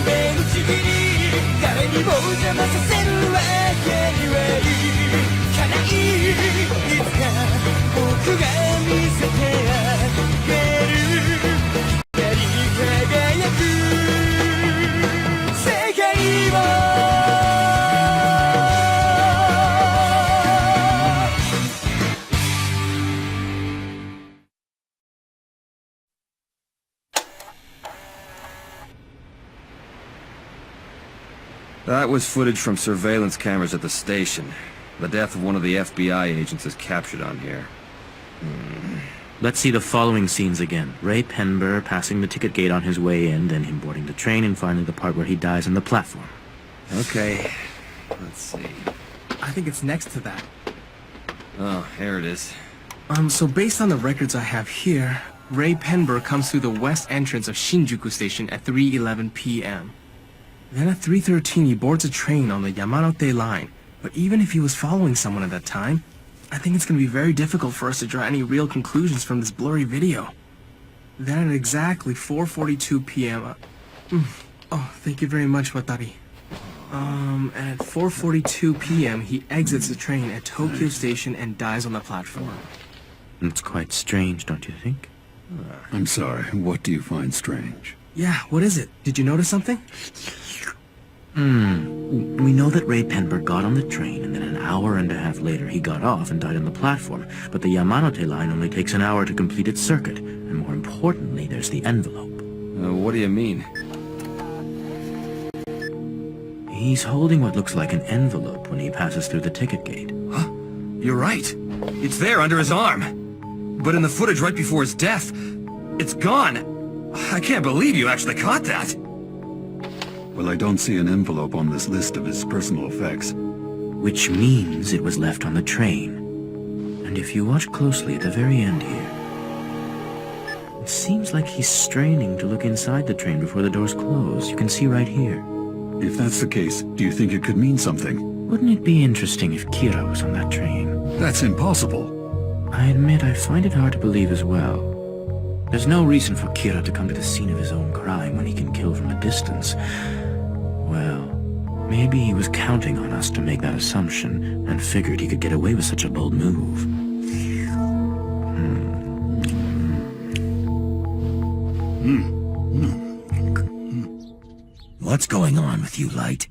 めのちぎり誰にも邪魔させるわけにはいかない。いつか僕が見せてあげる光り輝く世界を。That was footage from surveillance cameras at the station. The death of one of the FBI agents is captured on here. Let's see the following scenes again. Ray Penber passing the ticket gate on his way in, then him boarding the train, and finally the part where he dies on the platform. Okay, let's see. I think it's next to that. Oh, here it is. So based on the records I have here, Ray Penber comes through the west entrance of Shinjuku Station at 3:11 p.m. Then at 3:13 he boards a train on the Yamanote line. But even if he was following someone at that time, I think it's going to be very difficult for us to draw any real conclusions from this blurry video. Then at exactly 4:42 p.m. Oh, thank you very much, Watari. At 4:42 p.m. he exits the train at Tokyo Station and dies on the platform. It's quite strange, don't you think? I'm sorry, what do you find strange? Yeah, what is it? Did you notice something? We know that Ray Penber got on the train, and then an hour and a half later he got off and died on the platform. But the Yamanote line only takes an hour to complete its circuit. And more importantly, there's the envelope. What do you mean? He's holding what looks like an envelope when he passes through the ticket gate. Huh? You're right. It's there under his arm. But in the footage right before his death, it's gone. I can't believe you actually caught that. Well, I don't see an envelope on this list of his personal effects. Which means it was left on the train. And if you watch closely at the very end here, it seems like he's straining to look inside the train before the doors close. You can see right here. If that's the case, do you think it could mean something? Wouldn't it be interesting if Kira was on that train? That's impossible. I admit I find it hard to believe as well. There's no reason for Kira to come to the scene of his own crime when he can kill from a distance. Well, maybe he was counting on us to make that assumption and figured he could get away with such a bold move. What's going on with you, Light?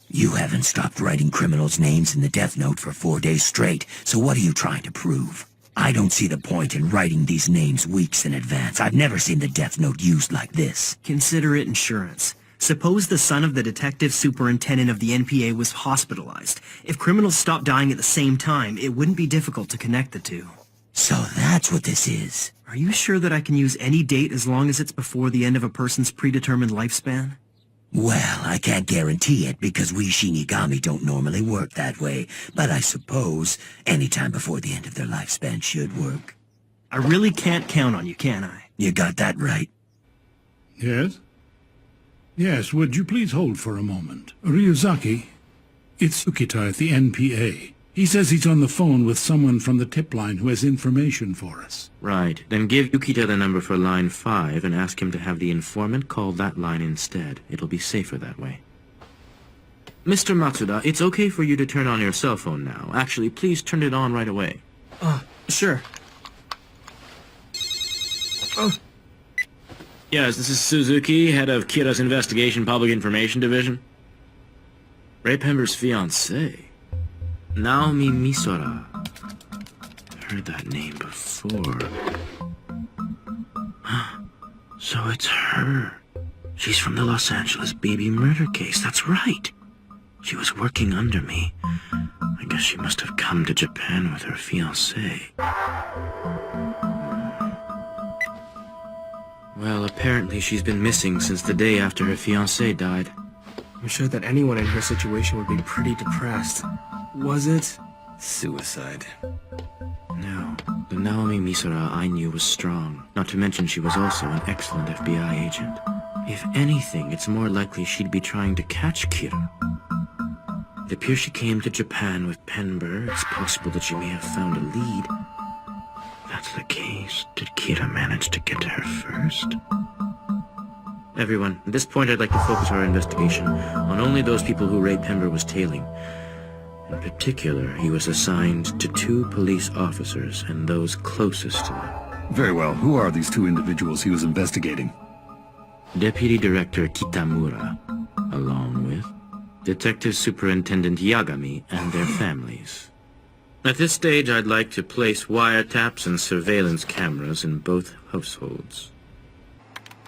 You haven't stopped writing criminals' names in the death note for 4 days straight, so what are you trying to prove? I don't see the point in writing these names weeks in advance. I've never seen the death note used like this. Consider it insurance. Suppose the son of the detective superintendent of the NPA was hospitalized. If criminals stopped dying at the same time, it wouldn't be difficult to connect the two. So that's what this is. Are you sure that I can use any date as long as it's before the end of a person's predetermined lifespan? Well, I can't guarantee it because we Shinigami don't normally work that way, but I suppose any time before the end of their lifespan should work. I really can't count on you, can I? You got that right. Yes? Yes, would you please hold for a moment? Ryuzaki, it's Yukita at the NPA. He says he's on the phone with someone from the tip line who has information for us. Right. Then give Yukita the number for line 5 and ask him to have the informant call that line instead. It'll be safer that way. Mr. Matsuda, it's okay for you to turn on your cell phone now. Actually, please turn it on right away. Sure. Yes, this is Suzuki, head of Kira's Investigation Public Information Division. Ray Penber's fiancée. Naomi Misora. Heard that name before. So it's her. She's from the Los Angeles baby murder case, that's right. She was working under me. I guess she must have come to Japan with her fiancé. Well, apparently she's been missing since the day after her fiancé died. I'm sure that anyone in her situation would be pretty depressed. Was it? Suicide. No, the Naomi Misora I knew was strong. Not to mention she was also an excellent FBI agent. If anything, it's more likely she'd be trying to catch Kira. It appears she came to Japan with Penber. It's possible that she may have found a lead. If that's the case, did Kira manage to get to her first? Everyone, at this point I'd like to focus our investigation on only those people who Ray Pember was tailing. In particular, he was assigned to 2 police officers and those closest to them. Very well. Who are these 2 individuals he was investigating? Deputy Director Kitamura, along with Detective Superintendent Yagami and their families. At this stage, I'd like to place wiretaps and surveillance cameras in both households.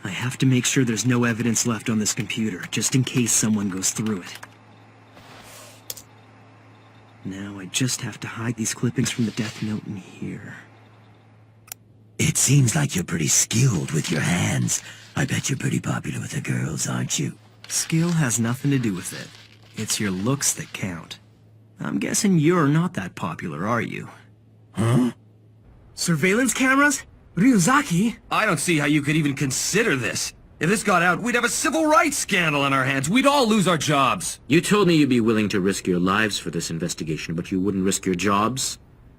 I have to make sure there's no evidence left on this computer, just in case someone goes through it. Now I just have to hide these clippings from the death note in here. It seems like you're pretty skilled with your hands. I bet you're pretty popular with the girls, aren't you? Skill has nothing to do with it. It's your looks that count. I'm guessing you're not that popular, are you? Huh? Surveillance cameras? Ryuzaki? I don't see how you could even consider this. If this got out, we'd have a civil rights scandal on our hands. We'd all lose our jobs. You told me you'd be willing to risk your lives for this investigation, but you wouldn't risk your jobs?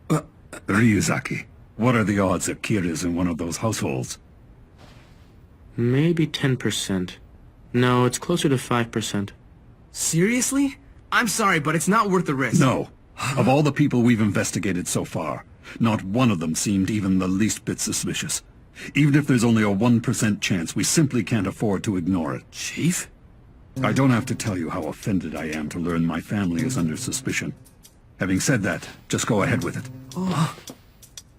Ryuzaki, what are the odds that Kira's in one of those households? Maybe 10%. No, it's closer to 5%. Seriously? I'm sorry, but it's not worth the risk. No. Of all the people we've investigated so far, not one of them seemed even the least bit suspicious. Even if there's only a 1% chance, we simply can't afford to ignore it. Chief? I don't have to tell you how offended I am to learn my family is under suspicion. Having said that, just go ahead with it.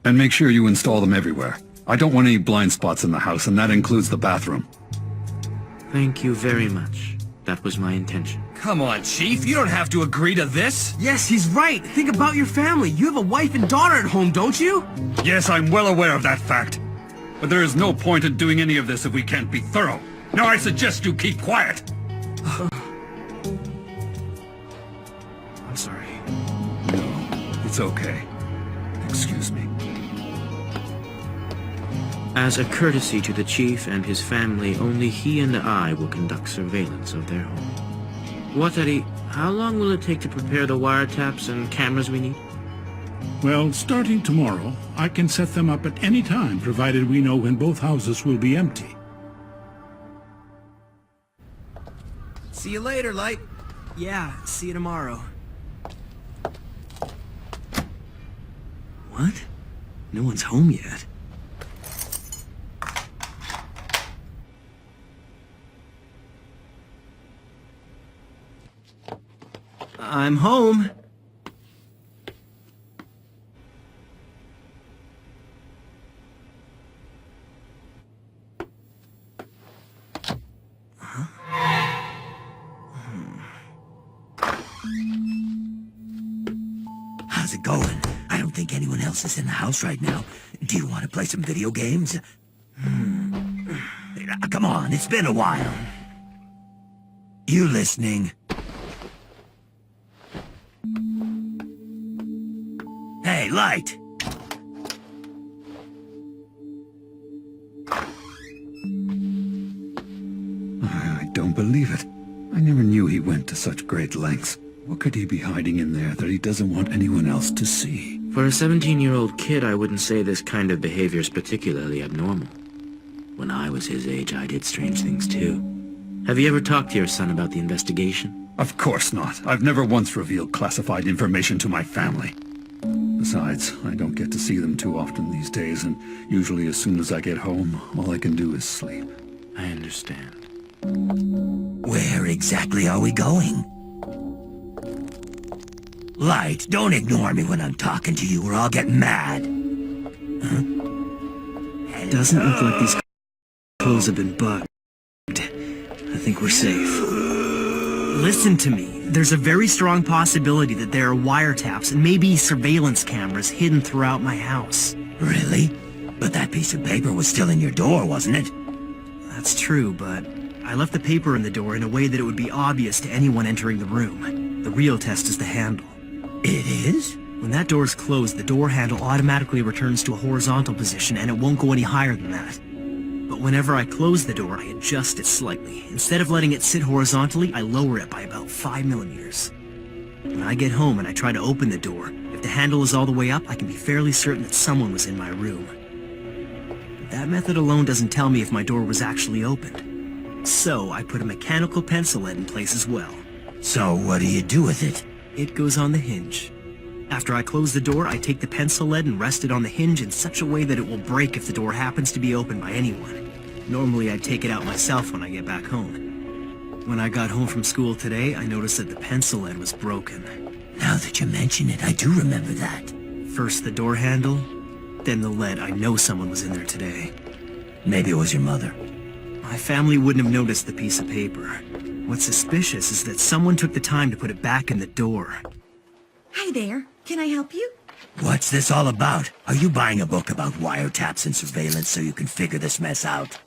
And make sure you install them everywhere. I don't want any blind spots in the house, and that includes the bathroom. Thank you very much. That was my intention. Come on, Chief. You don't have to agree to this. Yes, he's right. Think about your family. You have a wife and daughter at home, don't you? Yes, I'm well aware of that fact. But there is no point in doing any of this if we can't be thorough. Now I suggest you keep quiet. I'm sorry. No, it's okay. Excuse me. As a courtesy to the chief and his family, only he and I will conduct surveillance of their home. Watari, how long will it take to prepare the wiretaps and cameras we need? Well, starting tomorrow, I can set them up at any time, provided we know when both houses will be empty. See you later, Light. Yeah, see you tomorrow. What? No one's home yet. I'm home. How's it going? I don't think anyone else is in the house right now. Do you want to play some video games? Come on, it's been a while. You listening? Hey, Light! I don't believe it. I never knew he went to such great lengths. What could he be hiding in there that he doesn't want anyone else to see? For a 17-year-old kid, I wouldn't say this kind of behavior is particularly abnormal. When I was his age, I did strange things too. Have you ever talked to your son about the investigation? Of course not. I've never once revealed classified information to my family. Besides, I don't get to see them too often these days, and usually as soon as I get home, all I can do is sleep. I understand. Where exactly are we going? Light, don't ignore me when I'm talking to you or I'll get mad. Huh? Doesn't look like these clothes have been bugged. I think we're safe. Listen to me. There's a very strong possibility that there are wiretaps and maybe surveillance cameras hidden throughout my house. Really? But that piece of paper was still in your door, wasn't it? That's true, but I left the paper in the door in a way that it would be obvious to anyone entering the room. The real test is the handle. It is? When that door is closed, the door handle automatically returns to a horizontal position and it won't go any higher than that. But whenever I close the door, I adjust it slightly. Instead of letting it sit horizontally, I lower it by about 5 millimeters. When I get home and I try to open the door, if the handle is all the way up, I can be fairly certain that someone was in my room. But that method alone doesn't tell me if my door was actually opened. So I put a mechanical pencil lead in place as well. So what do you do with it? It goes on the hinge. After I close the door, I take the pencil lead and rest it on the hinge in such a way that it will break if the door happens to be opened by anyone. Normally I'd take it out myself when I get back home. When I got home from school today, I noticed that the pencil lead was broken. Now that you mention it, I do remember that. First the door handle, then the lead. I know someone was in there today. Maybe it was your mother. My family wouldn't have noticed the piece of paper. What's suspicious is that someone took the time to put it back in the door. Hi there. Can I help you? What's this all about? Are you buying a book about wiretaps and surveillance so you can figure this mess out?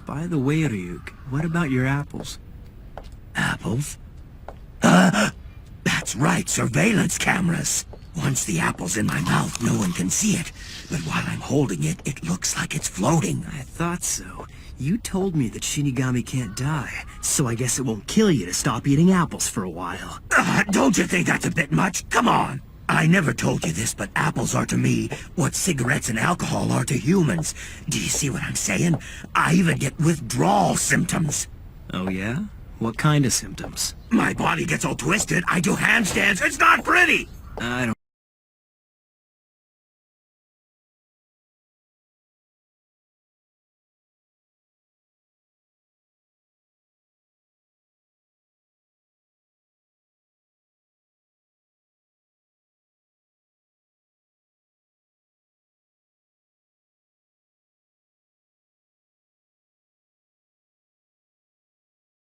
By the way, Ryuk, what about your apples? Apples? That's right, surveillance cameras. Once the apple's in my mouth, no one can see it. But while I'm holding it, it looks like it's floating. I thought so. You told me that Shinigami can't die, so I guess it won't kill you to stop eating apples for a while. Don't you think that's a bit much? Come on. I never told you this, but apples are to me what cigarettes and alcohol are to humans. Do you see what I'm saying? I even get withdrawal symptoms. Oh yeah? What kind of symptoms? My body gets all twisted. I do handstands. It's not pretty. I don't